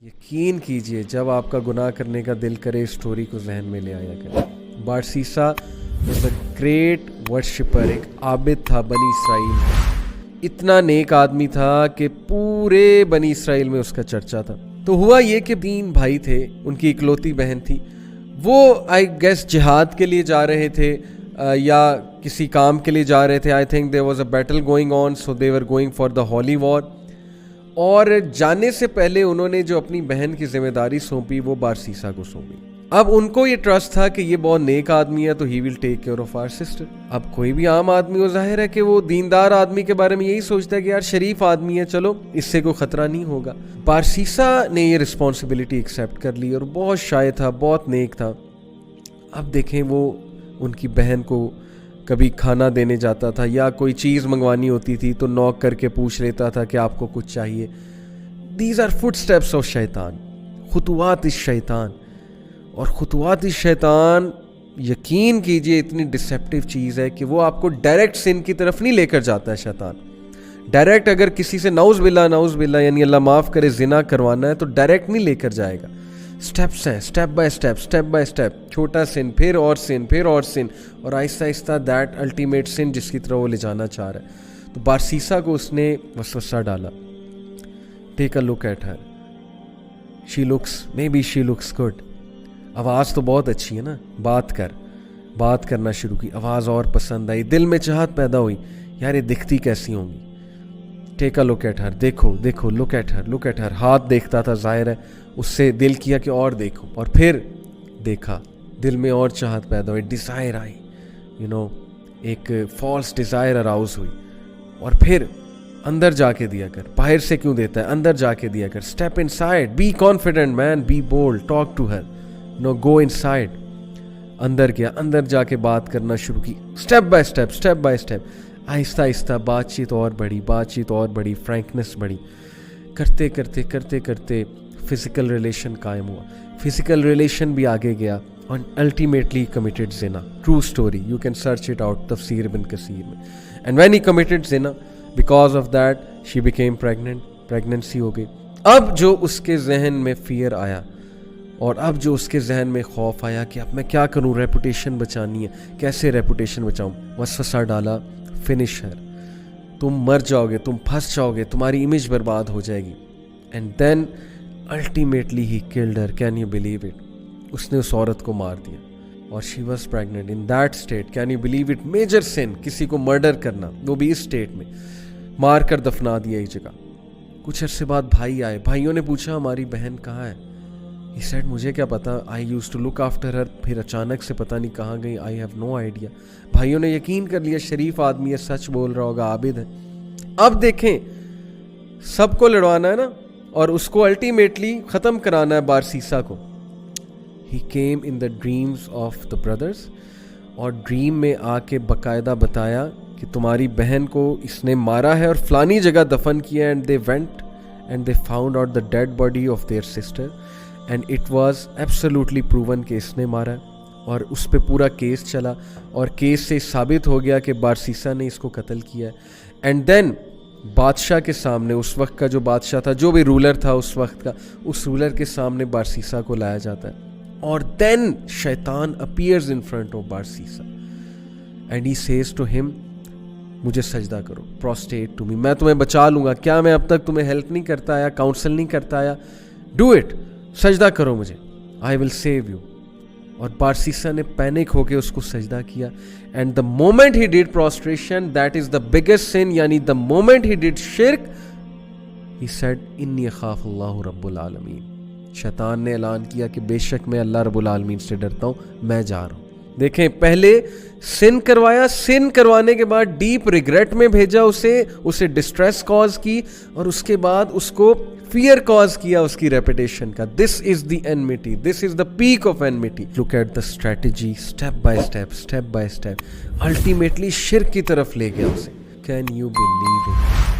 یقین کیجئے جب آپ کا گناہ کرنے کا دل کرے اس سٹوری کو ذہن میں لے آیا کرے. بارسیسا واز اے گریٹ ورشپر، ایک عابد تھا بنی اسرائیل کا. اتنا نیک آدمی تھا کہ پورے بنی اسرائیل میں اس کا چرچا تھا. تو ہوا یہ کہ 3 بھائی تھے، ان کی اکلوتی بہن تھی. وہ آئی گیس جہاد کے لیے جا رہے تھے یا کسی کام کے لیے جا رہے تھے. I think there was a battle going on, so they were going for the holy war. اور جانے سے پہلے انہوں نے جو اپنی بہن کی ذمہ داری سونپی وہ بارسیسا کو سونپی. اب ان کو یہ ٹرسٹ تھا کہ یہ بہت نیک آدمی ہے تو he will take care of our sister. اب کوئی بھی عام آدمی ہو، ظاہر ہے کہ وہ دیندار آدمی کے بارے میں یہی سوچتا ہے کہ یار شریف آدمی ہے، چلو اس سے کوئی خطرہ نہیں ہوگا. بارسیسا نے یہ رسپانسبلٹی ایکسیپٹ کر لی اور بہت شائع تھا، بہت نیک تھا. اب دیکھیں وہ ان کی بہن کو کبھی کھانا دینے جاتا تھا یا کوئی چیز منگوانی ہوتی تھی تو نوک کر کے پوچھ لیتا تھا کہ آپ کو کچھ چاہیے. These are footsteps of شیطان، خطوات الشیطان. اور خطوات الشیطان یقین کیجئے اتنی ڈسیپٹیو چیز ہے کہ وہ آپ کو ڈائریکٹ سن کی طرف نہیں لے کر جاتا ہے. شیطان ڈائریکٹ اگر کسی سے نعوذ باللہ یعنی اللہ معاف کرے زنا کروانا ہے تو ڈائریکٹ نہیں لے کر جائے گا. سٹیپس ہیں، سٹیپ بائی سٹیپ. چھوٹا سن، پھر اور سن، پھر اور سن، اور آہستہ آہستہ دیٹ الٹیمیٹ سن جس کی طرح وہ لے جانا چاہ رہا ہے. تو بارسیسا کو اس نے وسوسہ ڈالا. Take a look at her, she looks good. آواز تو بہت اچھی ہے نا، بات کرنا شروع کی. آواز اور پسند آئی، دل میں چاہت پیدا ہوئی یار یہ دکھتی کیسی ہوں گی. ٹیک اے لک ایٹ ہر، دیکھو لک ایٹ ہر. ہاتھ دیکھتا تھا، ظاہر ہے اس سے دل کیا کہ اور دیکھو، اور پھر دیکھا، دل میں اور چاہت پیدا ہوئی، ڈیزائر آئی، ایک فالس ڈیزائر اراؤز ہوئی. اور پھر اندر جا کے دیا کر، باہر سے کیوں دیتا ہے، اندر جا کے دیا کر. Step inside, be confident man, be bold, talk to her, go inside. اندر گیا، اندر جا کے بات کرنا شروع کی. اسٹیپ بائی اسٹیپ آہستہ آہستہ بات چیت اور بڑھی، فرینکنس بڑھی. کرتے کرتے فزیکل ریلیشن قائم ہوا. فزیکل ریلیشن بھی آگے گیا اور الٹیمیٹلی کمیٹڈ زنا. True story, you can search it out تفسیر ابن کثیر میں. اینڈ وین ہی کمیٹڈ زنا، because of that she became pregnancy ہو گئی. اب جو اس کے ذہن میں فیئر آیا اور اب جو اس کے ذہن میں خوف آیا کہ اب میں کیا کروں، ریپوٹیشن بچانی ہے، کیسے ریپوٹیشن بچاؤں. وسوسہ ڈالا، فنش ہر، تم مر جاؤ گے، تم پھنس جاؤ گے، تمہاری امیج برباد ہو جائے گی. And then ultimately he killed her. Can you believe it? اس نے اس عورت کو مار دیا اور she was pregnant in that state. Can you believe it? Major sin, کسی کو مرڈر کرنا، وہ بھی اس اسٹیٹ میں. مار کر دفنا دیا ایک جگہ. کچھ عرصے بعد بھائی آئے، بھائیوں نے پوچھا ہماری بہن کہاں ہے؟ He said مجھے کیا پتا، I used to look after her. پھر اچانک سے پتہ نہیں کہاں گئی. I have no idea. بھائیوں نے یقین کر لیا شریف آدمی ہے، سچ بول رہا ہوگا، عابد ہے. اب دیکھیں سب کو لڑوانا ہے نا، اور اس کو الٹیمیٹلی ختم کرانا ہے بارسیسا کو. He came in the dreams of the brothers، اور ڈریم میں آ کے باقاعدہ بتایا کہ تمہاری بہن کو اس نے مارا ہے اور فلانی جگہ دفن کیا. And they went and they found out the dead body of their sister. And it was absolutely proven کہ اس نے مارا. اور اس پہ پورا کیس چلا اور کیس سے ثابت ہو گیا کہ بارسیسا نے اس کو قتل کیا ہے. اینڈ دین بادشاہ کے سامنے، اس وقت کا جو بادشاہ تھا، جو بھی رولر تھا اس وقت کا، اس رولر کے سامنے بارسیسا کو لایا جاتا ہے. اور دین شیطان appears in front of Barsisa and he says to him مجھے سجدہ کرو، پروسٹیٹ ٹو می، میں تمہیں بچا لوں گا. کیا میں اب تک تمہیں ہیلپ نہیں کرتا آیا، کاؤنسل نہیں کرتا آیا؟ ڈو اٹ، سجدہ کرو مجھے، آئی ول سیو یو. اور بارسیسا نے پینک ہو کے اس کو سجدہ کیا. And the moment he did prostration, that is the biggest sin, یعنی دا مومنٹ ہی ڈیڈ شرک، ہی سیڈ انی اخاف اللہ رب العالمین. شیطان نے اعلان کیا کہ بے شک میں اللہ رب العالمین سے ڈرتا ہوں، میں جا رہا ہوں. دیکھیں پہلے سن کروایا، سن کروانے کے بعد ڈیپ ریگریٹ میں بھیجا اسے ڈسٹریس کاز کی، اور اس کے بعد اس کو فیئر کاز کیا اس کی ریپوٹیشن کا. This is the enmity, this is the peak of enmity. Look at the strategy, step by step ultimately شرک کی طرف لے گیا اسے. Can you believe it?